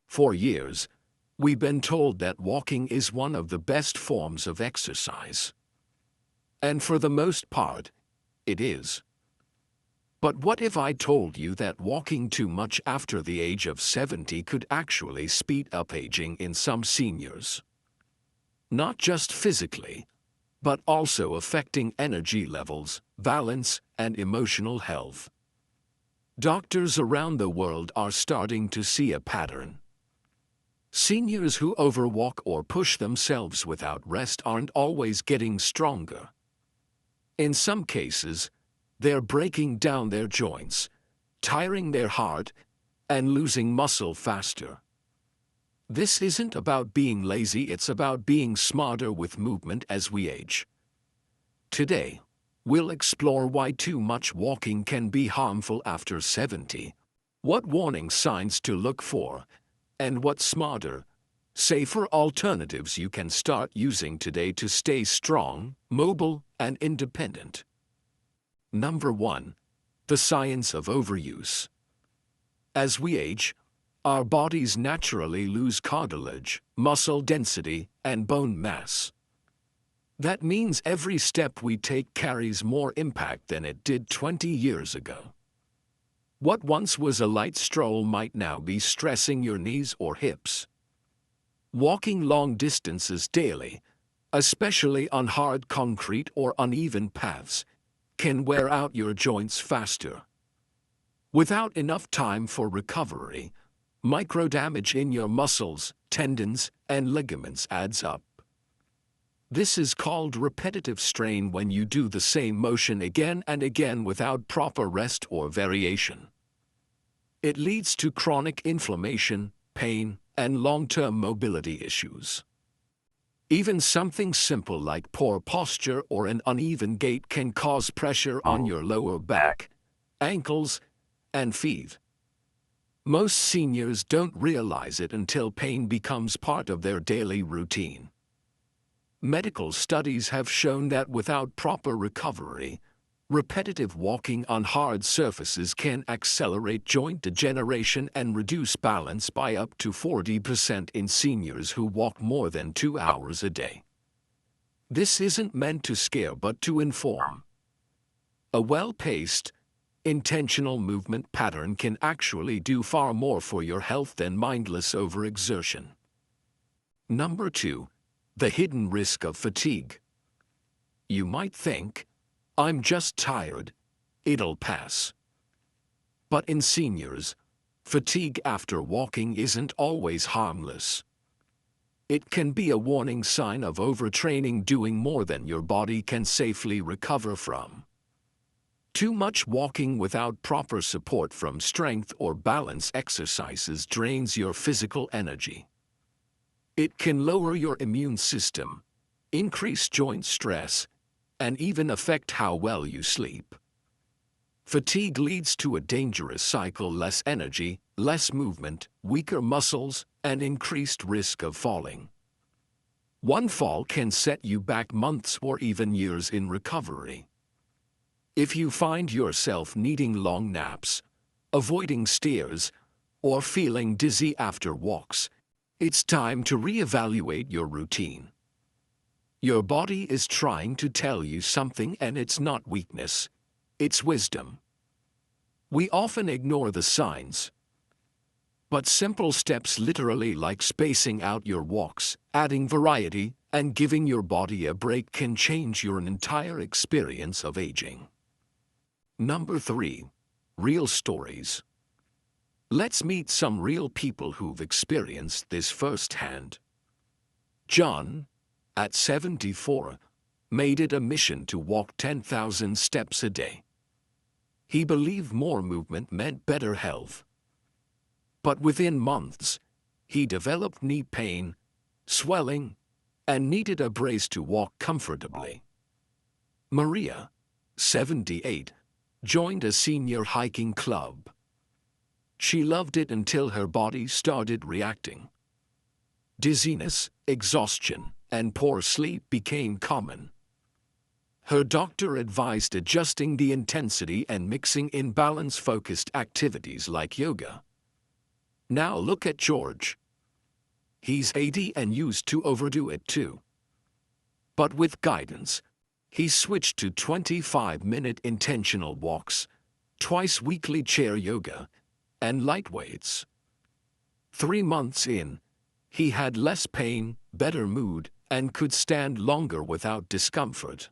For years, we've been told that walking is one of the best forms of exercise. And for the most part, it is. But what if I told you that walking too much after the age of 70 could actually speed up aging in some seniors? Not just physically, but also affecting energy levels, balance, and emotional health. Doctors around the world are starting to see a pattern. Seniors who overwalk or push themselves without rest aren't always getting stronger. In some cases, they're breaking down their joints, tiring their heart, and losing muscle faster. This isn't about being lazy, it's about being smarter with movement as we age. Today, we'll explore why too much walking can be harmful after 70, what warning signs to look for, and what smarter, safer alternatives you can start using today to stay strong, mobile, and independent. Number 1. The science of overuse. As we age, our bodies naturally lose cartilage, muscle density, and bone mass. That means every step we take carries more impact than it did 20 years ago. What once was a light stroll might now be stressing your knees or hips. Walking long distances daily, especially on hard concrete or uneven paths, can wear out your joints faster. Without enough time for recovery, microdamage in your muscles, tendons, and ligaments adds up. This is called repetitive strain when you do the same motion again and again without proper rest or variation. It leads to chronic inflammation, pain, and long-term mobility issues. Even something simple like poor posture or an uneven gait can cause pressure on your lower back, ankles, and feet. Most seniors don't realize it until pain becomes part of their daily routine. Medical studies have shown that without proper recovery, repetitive walking on hard surfaces can accelerate joint degeneration and reduce balance by up to 40% in seniors who walk more than 2 hours a day. This isn't meant to scare but to inform. A well-paced, intentional movement pattern can actually do far more for your health than mindless overexertion. Number 2. The hidden risk of fatigue. You might think, I'm just tired, it'll pass. But in seniors, fatigue after walking isn't always harmless. It can be a warning sign of overtraining, doing more than your body can safely recover from. Too much walking without proper support from strength or balance exercises drains your physical energy. It can lower your immune system, increase joint stress, and even affect how well you sleep. Fatigue leads to a dangerous cycle: less energy, less movement, weaker muscles, and increased risk of falling. One fall can set you back months or even years in recovery. If you find yourself needing long naps, avoiding stairs, or feeling dizzy after walks, it's time to reevaluate your routine. Your body is trying to tell you something, and it's not weakness, it's wisdom. We often ignore the signs. But simple steps, literally like spacing out your walks, adding variety, and giving your body a break, can change your entire experience of aging. Number 3. Real stories. Let's meet some real people who've experienced this firsthand. John, at 74, made it a mission to walk 10,000 steps a day. He believed more movement meant better health. But within months, he developed knee pain, swelling, and needed a brace to walk comfortably. Maria, 78, joined a senior hiking club. She loved it until her body started reacting. Dizziness, exhaustion, and poor sleep became common. Her doctor advised adjusting the intensity and mixing in balance-focused activities like yoga. Now look at George. He's 80 and used to overdo it too. But with guidance, he switched to 25-minute intentional walks, twice weekly chair yoga, and light weights. 3 months in, he had less pain, better mood, and could stand longer without discomfort.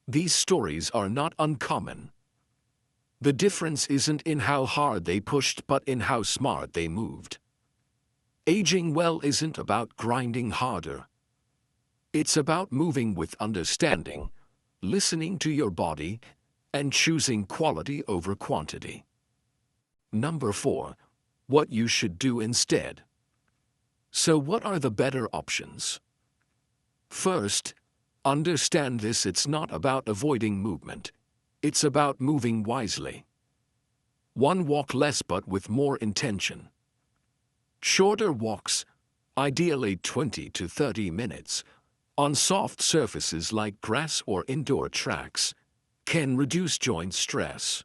These stories are not uncommon. The difference isn't in how hard they pushed but in how smart they moved. Aging well isn't about grinding harder. It's about moving with understanding, listening to your body, and choosing quality over quantity. Number 4. What you should do instead. So what are the better options? First, understand this: it's not about avoiding movement. It's about moving wisely. One walk less but with more intention. Shorter walks, ideally 20 to 30 minutes, on soft surfaces like grass or indoor tracks, can reduce joint stress.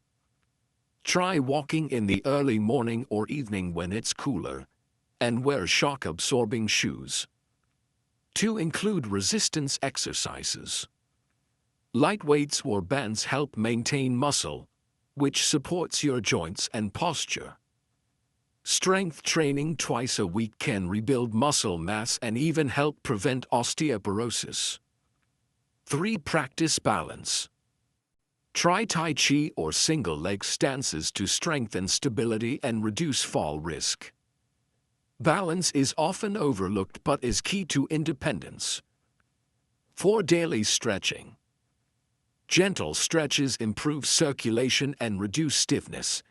Try walking in the early morning or evening when it's cooler, and wear shock-absorbing shoes. 2. Include resistance exercises. Light weights or bands help maintain muscle, which supports your joints and posture. Strength training twice a week can rebuild muscle mass and even help prevent osteoporosis. 3. Practice balance. Try Tai Chi or single-leg stances to strengthen stability and reduce fall risk. Balance is often overlooked but is key to independence. 4. Daily stretching. Gentle stretches improve circulation and reduce stiffness,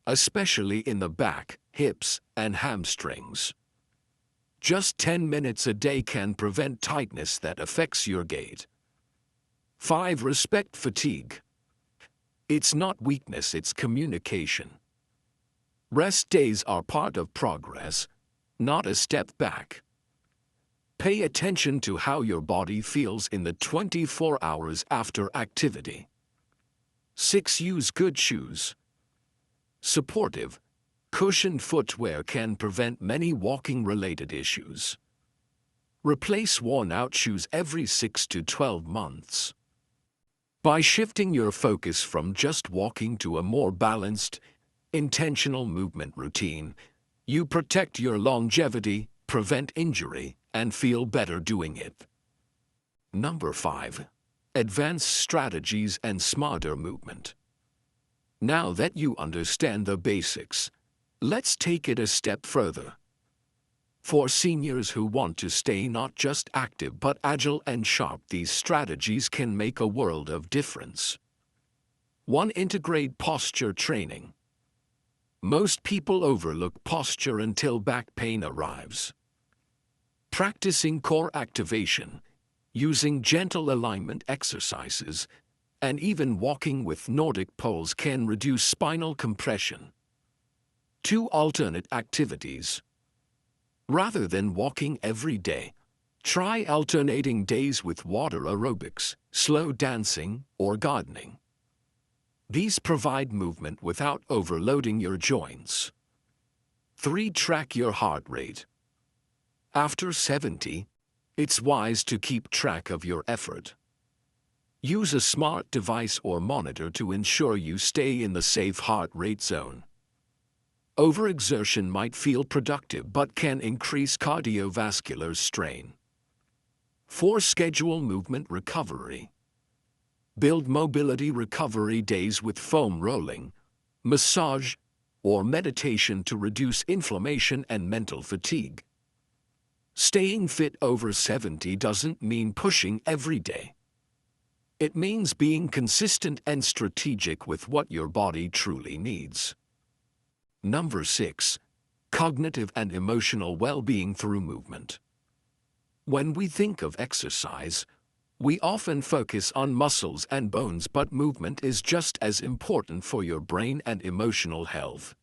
especially in the back, hips, and hamstrings. Just 10 minutes a day can prevent tightness that affects your gait. 5. Respect fatigue. It's not weakness, it's communication. Rest days are part of progress, not a step back. Pay attention to how your body feels in the 24 hours after activity. 6. Use good shoes. Supportive, cushioned footwear can prevent many walking-related issues. Replace worn-out shoes every 6 to 12 months. By shifting your focus from just walking to a more balanced, intentional movement routine, you protect your longevity, prevent injury, and feel better doing it. Number 5. Advanced strategies and smarter movement. Now that you understand the basics, let's take it a step further. For seniors who want to stay not just active but agile and sharp, these strategies can make a world of difference. 1. Integrate posture training. Most people overlook posture until back pain arrives. Practicing core activation, using gentle alignment exercises, and even walking with Nordic poles can reduce spinal compression. 2. Alternate activities. Rather than walking every day, try alternating days with water aerobics, slow dancing, or gardening. These provide movement without overloading your joints. 3. Track your heart rate. After 70, it's wise to keep track of your effort. Use a smart device or monitor to ensure you stay in the safe heart rate zone. Overexertion might feel productive but can increase cardiovascular strain. 4. Schedule movement recovery. Build mobility recovery days with foam rolling, massage, or meditation to reduce inflammation and mental fatigue. Staying fit over 70 doesn't mean pushing every day. It means being consistent and strategic with what your body truly needs. Number 6. Cognitive and emotional well-being through movement. When we think of exercise, we often focus on muscles and bones, but movement is just as important for your brain and emotional health.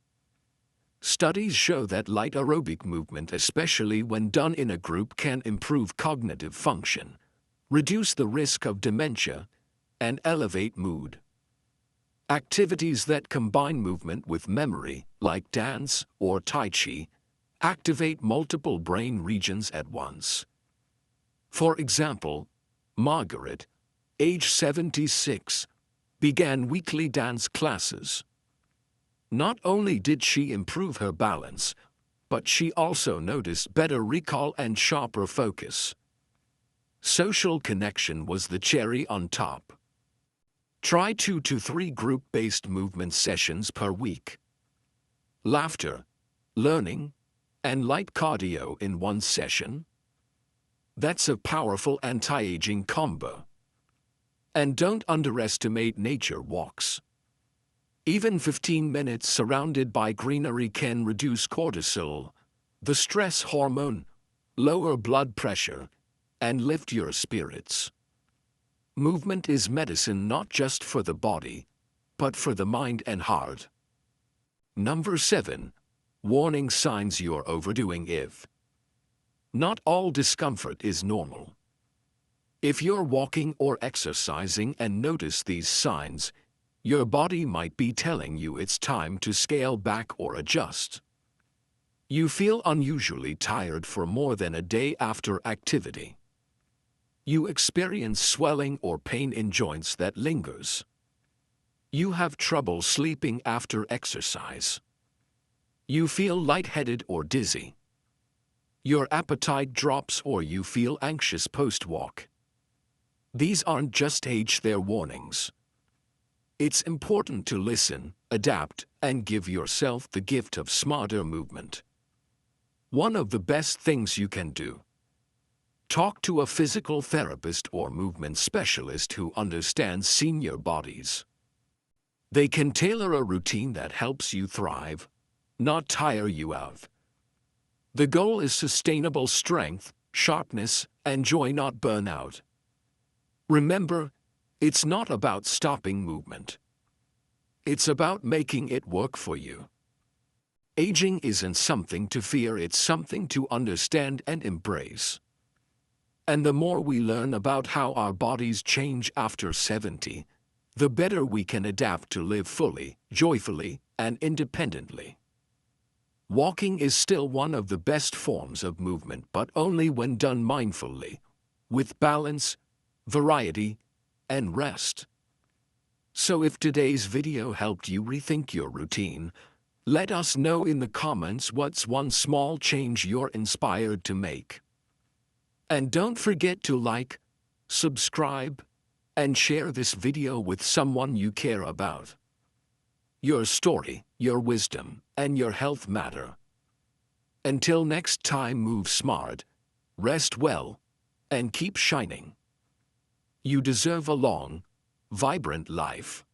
Studies show that light aerobic movement, especially when done in a group, can improve cognitive function, reduce the risk of dementia, and elevate mood. Activities that combine movement with memory, like dance or Tai Chi, activate multiple brain regions at once. For example, Margaret, age 76, began weekly dance classes. Not only did she improve her balance, but she also noticed better recall and sharper focus. Social connection was the cherry on top. Try 2 to 3 group-based movement sessions per week. Laughter, learning, and light cardio in one session. That's a powerful anti-aging combo. And don't underestimate nature walks. Even 15 minutes surrounded by greenery can reduce cortisol, the stress hormone, lower blood pressure, and lift your spirits. Movement is medicine not just for the body, but for the mind and heart. Number 7. Warning signs you're overdoing it. Not all discomfort is normal. If you're walking or exercising and notice these signs, your body might be telling you it's time to scale back or adjust. You feel unusually tired for more than a day after activity. You experience swelling or pain in joints that lingers. You have trouble sleeping after exercise. You feel lightheaded or dizzy. Your appetite drops or you feel anxious post-walk. These aren't just age, they're warnings. It's important to listen, adapt, and give yourself the gift of smarter movement. One of the best things you can do: talk to a physical therapist or movement specialist who understands senior bodies. They can tailor a routine that helps you thrive, not tire you out. The goal is sustainable strength, sharpness, and joy, not burnout. Remember, it's not about stopping movement. It's about making it work for you. Aging isn't something to fear, it's something to understand and embrace. And the more we learn about how our bodies change after 70, the better we can adapt to live fully, joyfully, and independently. Walking is still one of the best forms of movement, but only when done mindfully, with balance, variety, and rest. So if today's video helped you rethink your routine, let us know in the comments what's one small change you're inspired to make. And don't forget to like, subscribe, and share this video with someone you care about. Your story, your wisdom, and your health matter. Until next time, move smart, rest well, and keep shining. You deserve a long, vibrant life.